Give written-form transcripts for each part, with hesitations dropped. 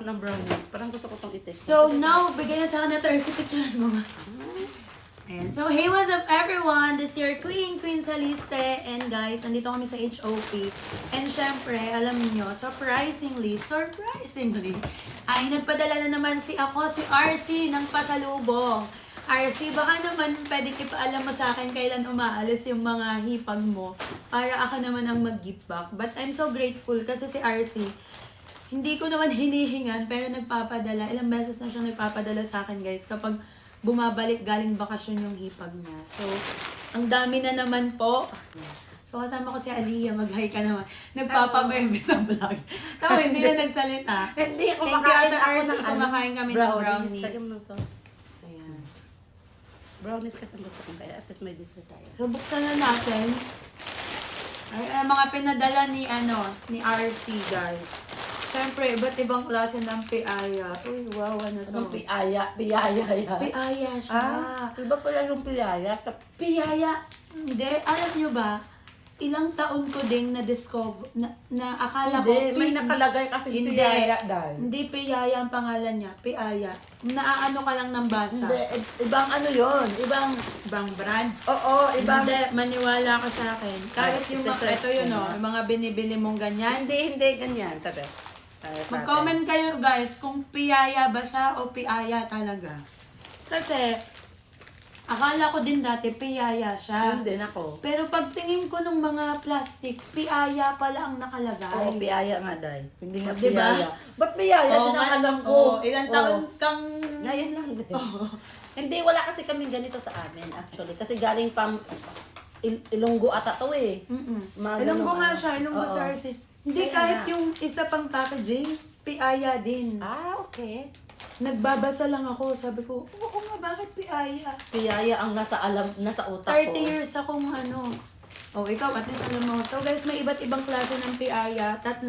ng brownies. Parang gusto ko itong i-test. So now, bigay na sa akin na to. Picture mo nga. Ayan. So, hey, what's up everyone? This is your Queen Saliste. And guys, nandito kami sa HOP. And syempre, alam niyo, surprisingly, ay nagpadala na naman si RC ng pasalubong. RC, baka naman pwedeng ipaalam mo sa akin kailan umaalis yung mga hipag mo para ako naman ang mag-give back. But I'm so grateful kasi si RC, hindi ko naman hinihingan pero nagpapadala. Ilang beses na siyang nagpapadala sa akin guys kapag bumabalik galing bakasyon yung hipag niya. So, ang dami na naman po. So, kasama ko si Aliyah. Mag-hi ka naman. Nagpapabebe sa vlog. Tama, hindi na nagsalita. Hindi, kumakain ako RC, ng kumakain kami ng brownies. Lagyan mo ng sauce. Ayan. Brownies kasi ang gusto kong kaya. At least may dessert tayo. So, buksan na natin. Ay, mga pinadala ni RC, guys. Siyempre, iba't ibang klase ng piaya. Uy, wow, ano to? Anong piyaya? Piyaya yan. Piaya siya. Iba pala yung piyaya. Piyaya. Hindi, alam nyo ba, ilang taon ko ding na-discover, na akala ko, May nakalagay kasi hindi, piyaya dahil. Hindi piyaya ang pangalan niya, piaya. Naaano ka lang ng basa. Hindi, ibang ano yun. Ibang brand. Oo, ibang... Hindi, maniwala ka sa akin. Kahit Ay, yung mga, ito yun yung mga binibili mong ganyan. Hindi, ganyan. Sabi. Mag-comment kayo guys kung piyaya ba siya o piaya talaga. Kasi, akala ko din dati piyaya siya. Hindi, ako. Pero pagtingin ko ng mga plastic, piaya pala ang nakalagay. Oo, piyaya nga dahil. Hindi nga Diba? piyaya. Ba't piyaya? Oo, Din ang alam ko. ilang taon kang... Ngayon lang din. Hindi, wala kasi kaming ganito sa amin actually. Kasi galing pang Ilonggo ata to eh. Ilonggo nga siya, Ilonggo sa RC. Hindi, kahit yung isa pang packaging, piaya din. Ah, okay. Nagbabasa lang ako, sabi ko, oo nga, bakit piaya? Piyaya ang nasa utak 30 ko. years akong Oh, ikaw, at least alam mo. So guys, may iba't ibang klase ng piaya. 3.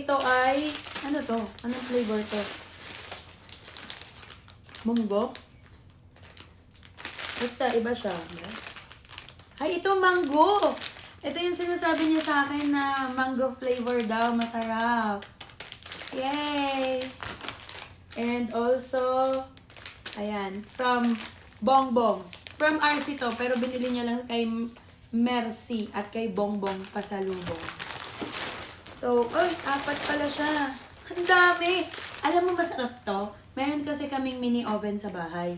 Ito ay, ano to? Anong flavor to? Munggo? Basta, iba siya. Ay, ito mango! Ito yung sinasabi niya sa akin na mango flavor daw, masarap. Yay! And also, ayan, from Bongbongs. From RC to, pero binili niya lang kay Mercy at kay Bongbong pasalubong. So, ay, 4 pala siya. Ang dami! Alam mo, masarap to. Meron kasi kaming mini oven sa bahay.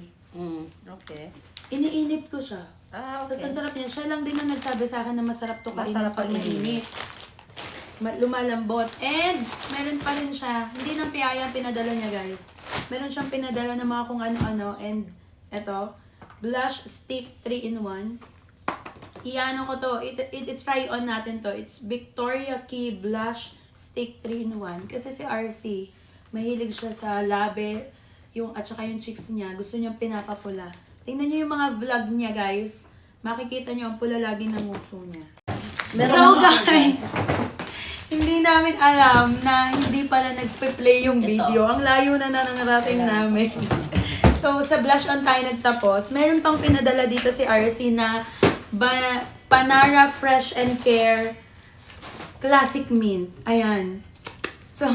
Okay. Iniinit ko siya. Ah, Tapos okay. ang sarap niya. Siya lang din ang nagsabi sa akin na masarap to kainin Masarap pag pag mainit. Lumalambot. And, meron pa rin siya. Hindi ng piyaya ang pinadala niya, guys. Meron siyang pinadala ng mga kung ano-ano. And, eto, blush stick 3-in-1. Iano ko to. I-try on natin to. It's Victoria Key Blush Stick 3-in-1. Kasi si RC, mahilig siya sa labe, at saka yung cheeks niya. Gusto niyang pinapapula. Tingnan niyo yung mga vlog niya, guys. Makikita niyo ang pula lagi ng nguso niya. So, guys, hindi namin alam na hindi pala nagpe-play yung video. Ang layo na nangarating namin. So, sa blush on tayo nagtapos. Meron pang pinadala dito si RC na Panara Fresh and Care Classic Mint. Ayan. So,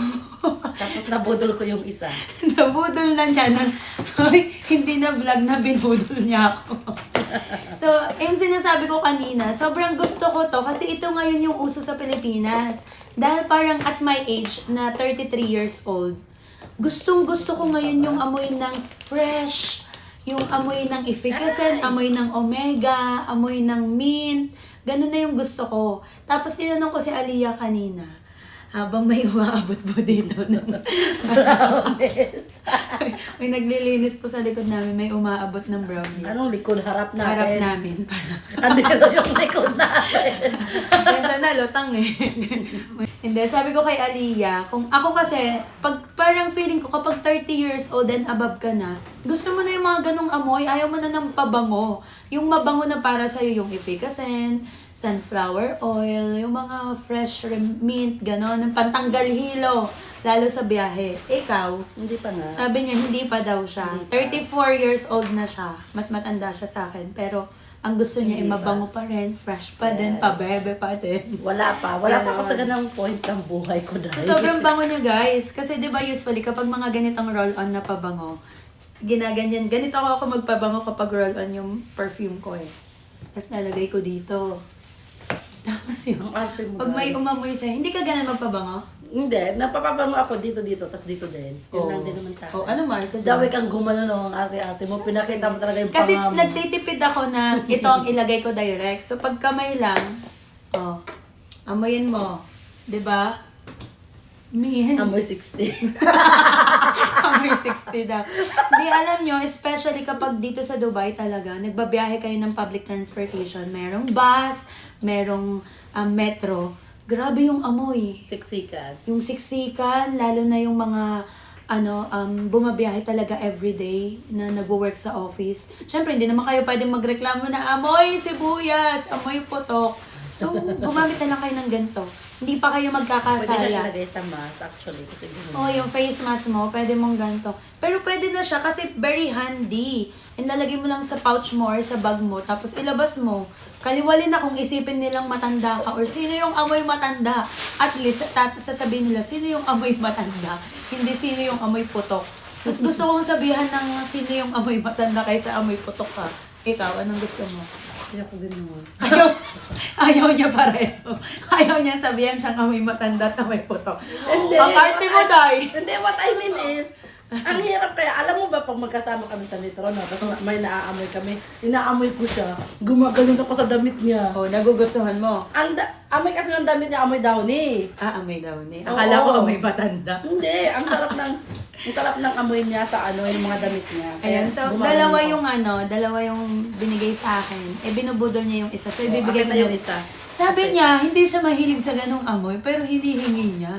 Tapos nabudol ko yung isa. nabudol na niya. Hindi na vlog na binudol niya ako. So, yung sinasabi ko kanina, sobrang gusto ko to kasi ito ngayon yung uso sa Pilipinas. Dahil parang at my age, na 33 years old, gustong gusto ko ngayon yung amoy ng fresh, yung amoy ng efficacy, amoy ng omega, amoy ng mint. Ganun na yung gusto ko. Tapos tinanong ko si Aliyah kanina, habang may umaabot po dito. Brownies. may naglilinis po sa likod namin, may umaabot ng brownies. Anong likod? Harap natin. Harap namin. Andito yung likod natin. Ganda na, lutang eh. Hindi, sabi ko kay Aliyah, kung ako kasi, parang feeling ko kapag 30 years old and above ka na, gusto mo na yung mga ganong amoy, ayaw mo na ng pabango. Yung mabango na para sa'yo, yung efficacy, sunflower oil, yung mga fresh mint, gano'n, pantanggal hilo, lalo sa biyahe. Ikaw, Hindi pa nga. sabi niya, hindi pa daw siya. 34 years old na siya. Mas matanda siya sa akin. Pero, Ang gusto niya ay Hindi mabango pa rin, fresh pa din, Yes. pabebe pa din. Wala pa ako Ganon. sa ganang point ng buhay ko dahil. So, sobrang bango niya, guys. Kasi, di ba, usually, kapag mga ganitong roll-on na pabango, ginaganyan. Ganito ako magpabango kapag roll-on yung perfume ko eh. Tapos, nalagay ko dito. Tapos yun. Ang arte mo, Pag may guys. umamoy sa'yo, hindi ka ganun magpabango? Hindi, napapabango ako dito, tapos dito din. Yun lang din naman sa akin. Oh, ano, Marco? Dami kang gumano no, ang arte-arte mo. Pinakita mo talaga yung Kasi pangamo. nagtitipid ako na ito ang ilagay ko direct. So, pag kamay lang, oh, amoyin mo. 'Di ba? Man. Amoy 60. Amoy 60 daw. Hindi, alam nyo, especially kapag dito sa Dubai talaga, nagbabiyahe kayo ng public transportation. Merong bus, merong metro. Grabe yung amoy. Siksikan. Yung siksikan, lalo na yung mga bumabiyahe talaga everyday na nagwo-work sa office. Siyempre, hindi naman kayo pwedeng magreklamo na amoy sibuyas, amoy putok. So, gumamit na lang kayo ng ganito. Hindi pa kayo Pwede na magkakasaya. ilagay sa mask actually. Kasi ganun. Oh, yung face mask mo, pwede mong ganito. Pero pwede na siya kasi very handy. And lalagay mo lang sa pouch mo or sa bag mo, tapos ilabas mo. Kaliwali na kung isipin nilang matanda ka or sino yung amoy matanda. At least, sasabihin nila, sino yung amoy matanda? Hindi sino yung amoy putok. Mas gusto kong sabihan ng sino yung amoy matanda kaysa amoy putok ka. Ikaw, anong gusto mo? Kaya ko din naman. Ayaw niya pareho. Ayaw niya sabihan siyang amoy matanda at amoy putok. Hindi. Ang arte mo, Day! Hindi, what I mean is, ang hirap kaya, alam mo ba pag magkasama kami sa metro, no? Tapos may naaamoy kami, inaamoy ko siya, gumaganon ako sa damit niya. Oh, nagugustuhan mo? Amoy kasi ng damit niya, amoy downy. Amoy daw ni. Oo. Akala ko amoy matanda. Hindi, ang sarap ng amoy niya sa yung mga damit niya. Ayan, so gumaganon dalawa yung binigay sa akin. Eh, binubudol niya yung isa. So, ibibigay akin ko na yung yung isa. Sabi niya, hindi siya mahilig sa ganong amoy, pero hinihingi niya.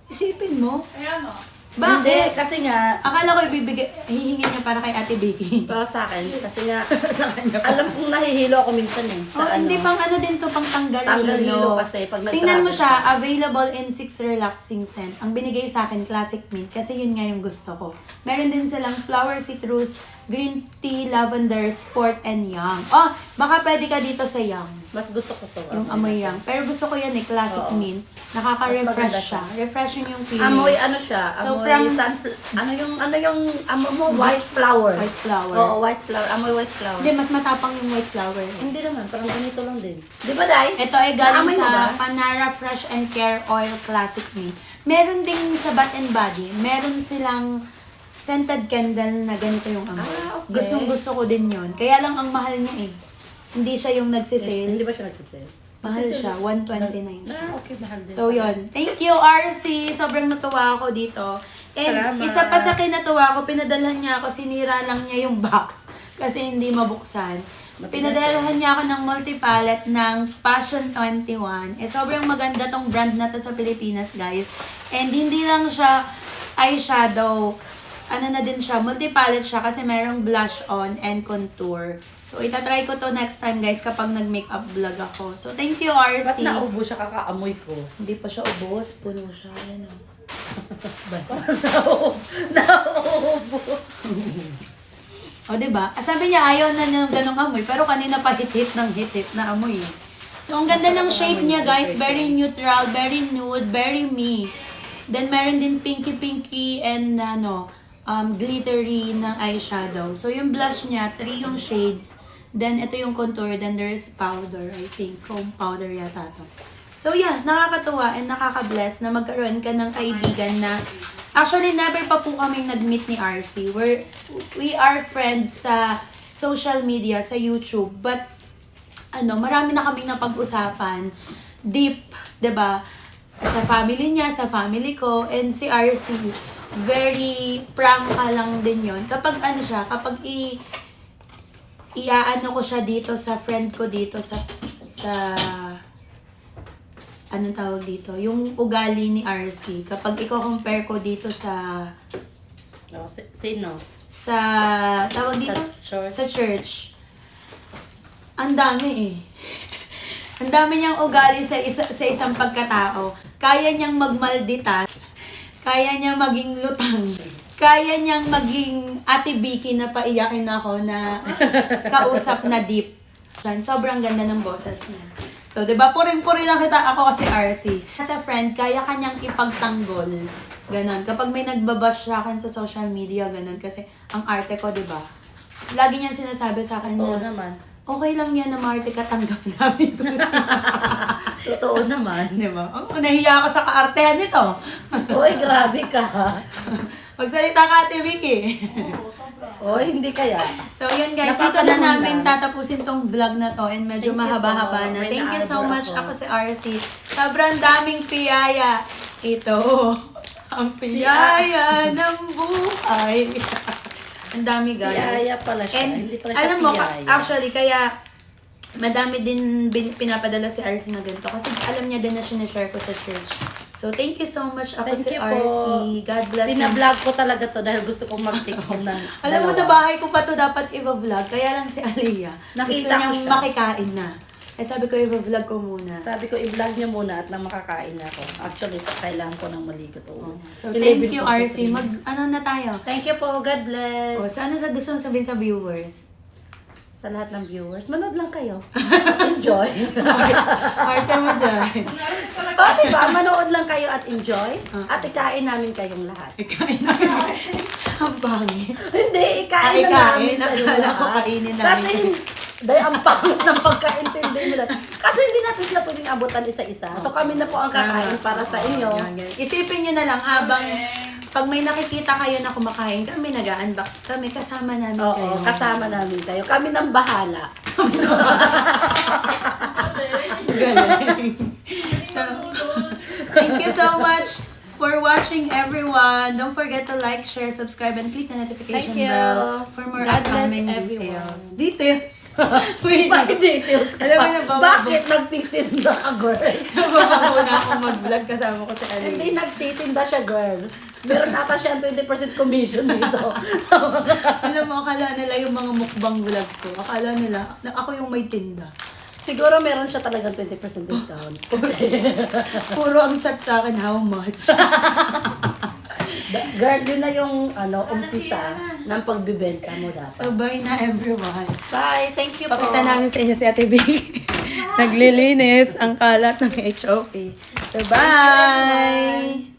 Isipin mo. Ayan o. Bakit? Hindi, kasi nga, Akala ko hihingi niya para kay Ate Vicky. para sa akin, kasi nga, sa kanya. alam kong nahihilo ako minsan eh. Oh, hindi pang din to, pang tanggal Tanggal-hilo kasi pag Tingnan mo nag-travel siya, ka. available in 6 relaxing scent. Ang binigay sa akin, Classic Mint, kasi yun nga yung gusto ko. Meron din silang flower citrus, green tea, lavender, sport, and young. Oh, baka pwede ka dito sa young. Mas gusto ko to. Yung amoy young. Pero gusto ko yan Classic Oo. Mint. Mas maganda Nakaka-refresh siya. siya. Refreshing yung feeling. Amoy ano siya? So, Amoy from- ano yung amoy mo? White flower. White flower. Oo, white flower. Amoy white flower. Hindi, mas matapang yung white flower. Hindi naman, parang ganito lang din. Di ba, Day? Ito ay galing Naamoy mo sa ba? Panara Fresh and Care Oil Classic Mint. Meron ding sa Bath and Body, meron silang scented candle na ganito yung amoy. Okay. Gustong gusto ko din yon. Kaya lang ang mahal niya eh. Hindi siya yung nagsisale. Hindi ba siya nagsisale? Mahal siya, 129 siya. Okay, mahal din. So yon. Thank you RC. Sobrang natuwa ako dito. And Salamat. isa pa sa kinatuwa ko, pinadalhan niya ako, sinira lang niya yung box kasi hindi mabuksan. Pinadalhan niya ako ng multi-palette ng Passion 21. Sobrang maganda tong brand na to sa Pilipinas, guys. And hindi lang siya eyeshadow. Ano na din siya, multi-palette siya kasi merong blush on and contour. So, itatry ko to next time, guys, kapag nag-makeup vlog ako. So, thank you, RC. Ba't naubo siya kakaamoy ko? Hindi pa siya ubos. Puno siya. Yan o. Naubo. O, diba? Sabi niya, ayaw na niya ng ganong amoy. Pero kanina pa hit-hit ng hit-hit na amoy. Eh. So, ang ganda ng shade niya, guys. Very neutral, very nude, very me. Then, meron din pinky-pinky and glittery na eyeshadow. So, yung blush niya, 3 yung shades. Then, ito yung contour. Then, there's powder, I think. Comb powder yata to. So, yeah, nakakatuwa and nakaka-bless na magkaroon ka ng kaibigan na actually, never pa po kaming nag-meet ni RC. We are friends sa social media, sa YouTube. But, marami na kaming napag-usapan. Deep, 'di ba? Sa family niya, sa family ko, and si RC, very prangka lang din yon. Kapag kapag iaano ko siya dito sa friend ko dito sa anong tawag dito? Yung ugali ni RC. Kapag i-compare ko dito sa Sino? tawag dito? church? Sa church. Ang dami eh. Ang dami niyang ugali sa isang pagkatao. Kaya niyang magmalditan. Kaya niyang maging lutang. Kaya niyang maging Ate Vicky na paiyakin ako na kausap na deep. Yan, sobrang ganda ng boses niya. So, di ba, puring-puri lang kita ako kasi RC. As a friend, kaya kanyang ipagtanggol. Ganon. Kapag may nagbabash sa akin sa social media, ganon. Kasi ang arte ko, di ba? Lagi niyang sinasabi sa akin Oo na, naman. okay lang yan na Marte ka, tanggap namin. Totoo naman. Di ba? Oh, nahiya ako sa kaartehan nito. Uy, grabe ka. Magsalita ka, Ate Vicky. Uy, hindi kaya. So, yun guys, dito na Napapanahon namin lang. tatapusin tong vlog na to and medyo Thank you mahaba-haba po. na. May Thank you so naabot much. ako. Ako si RC. Sobrang daming piyaya. Ito, ang piyaya ng buhay. Ang dami guys. Piyaya pala siya. And Hindi pala siya alam mo, piyaya. actually, kaya madami din pinapadala si RC na ganito. Kasi alam niya din na sinashare ko sa church. So, thank you so much. Ako Thank si you RC. po. God bless you. Pinablog ko talaga to dahil gusto kong mag-tiktok ng Alam mo, dalawa. sa bahay ko pa to dapat i-vlog. Kaya lang si Aliyah. Gusto Nakita ko niyang siya. makikain na. Eh sabi ko, i-vlog ko muna. Sabi ko, i-vlog niyo muna at nang makakain ako. Actually, kailangan ko ng maligo to. So, thank you, RC. Ano na tayo? Thank you po. God bless. O, so, ano sa gusto mong sabihin sa viewers? Sa lahat ng viewers, manood lang kayo. Enjoy. Arte mo dyan. O, diba? Manood lang kayo at enjoy. At ikain namin kayong lahat. Ikain na kami. Ang pangit. Hindi, ikain na Ikain. namin kayong Akala ko lahat. kainin namin. Kasi, dahil ang pangit ng pagkaintindi mo lang. Kasi hindi natin sila pwedeng abutan isa-isa. So kami na po ang kakain para sa inyo. Isipin nyo na lang habang pag may nakikita kayo na kumakain kami, nag-unbox kami, kasama namin kayo. Oo, kasama namin kayo. Kami nang bahala. Galing. So, thank you so much for watching, everyone. Don't forget to like, share, subscribe, and click the notification Thank you. bell for more God bless upcoming everyone. details. Wait, Bakit details ka Alam mo pa? na ba- Bakit nagtitinda ka, girl? nababa na ako mag-vlog kasama ko si Ali. Hindi nagtitinda siya, girl. Meron ata siyang 20% commission dito. Alam mo, akala nila yung mga mukbang vlog ko. Akala nila na ako yung may tinda. Siguro meron siya talagang 20% discount. Kasi, Puro ang chat sa akin, how much? girl, yun na yung umpisa ng pagbibenta mo dapat. So, bye na everyone. Bye. Thank you po. Pakita namin sa inyo si Ate Vicky. Naglilinis ang kalat ng HOP. So, bye!